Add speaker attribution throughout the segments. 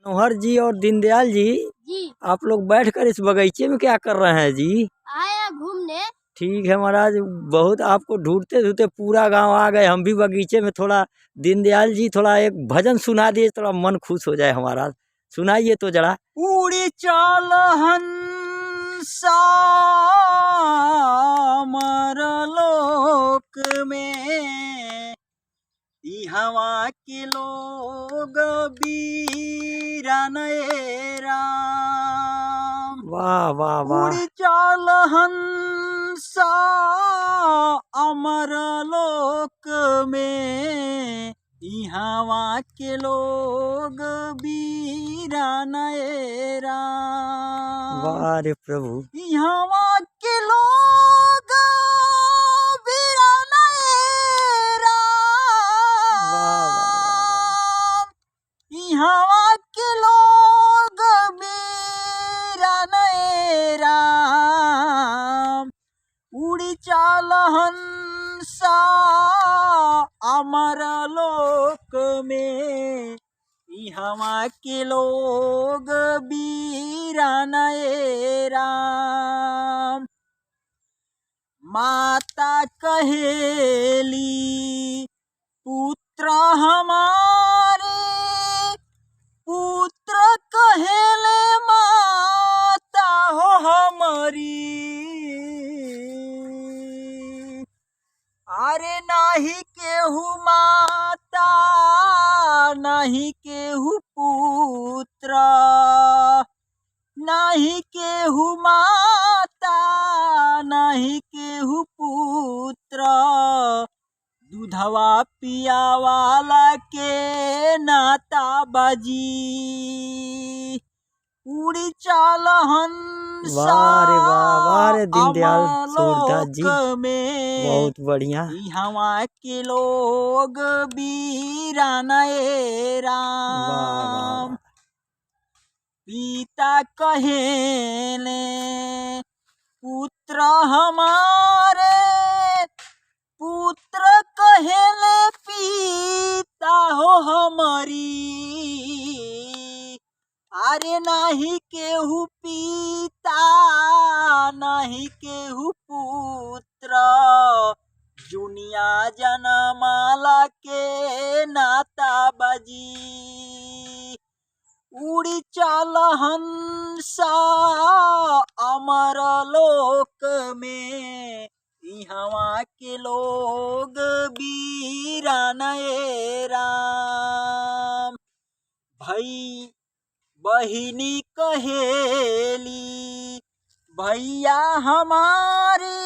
Speaker 1: मनोहर जी और दीनदयाल जी,
Speaker 2: जी
Speaker 1: आप लोग बैठकर इस बगीचे में क्या कर रहे हैं जी?
Speaker 2: आया घूमने।
Speaker 1: ठीक है महाराज, बहुत आपको ढूंढते ढूंढते पूरा गांव आ गए। हम भी बगीचे में थोड़ा दीनदयाल जी थोड़ा एक भजन सुना दिए, थोड़ा मन खुश हो जाए हमारा। सुनाइए तो जरा। उड़ी चाल हंसा लोक में, हवा के लोग बीरान राम। वाह वाह वाह। उड़ी चाल हंसा अमर लोक में, हवा के लोग बीरान राम। वाह रे प्रभु। हवा के लोग बीरान हवा के लोग बीरान राम। उड़ी चाल हंसा अमर लोक में, हवा के लोग बीरान राम। माता कहेली पुत्र हमारे, पुत्र कहेले माता हो हमारी। अरे नाही केहू माता नाही केहू पुत्र, नाही केहू माता नाही केहू पुत्र, दूधवा पियावाला के नाता बाजी। उड़ी चाल हंसा वाह रे दीनदयाल सूरदास जी, बहुत बढ़िया। हवा के लोग बीरान राम। पिता कहेले पुत्र हमारे, पुत्र कहेले पिता हो हमारी। अरे नाही केहू पिता नाही केहू पुत्र, दुनिया जनमाला के नाता बाजी। उड़ी चाल हंसा अमर लोक में, हवा के लोग बीरान राम। भाई बहिनी कहेली भैया हमारी,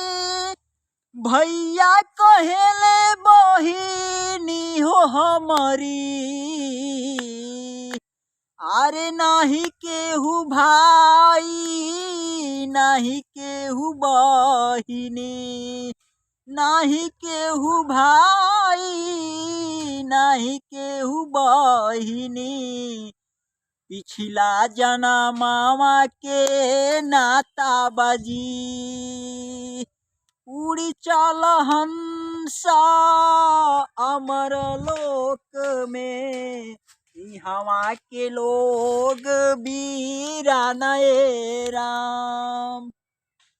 Speaker 1: भैया कहेले बहिनी हो हमारी। अरे नाही केहू भाई नाही केहू बहिनी, नाही केहू भाई नाही केहू बहिनी, पिछला जनमावा के नाता बाजी। उड़ी चाल हंसा अमर लोक में, हवा के लोग बीरान राम।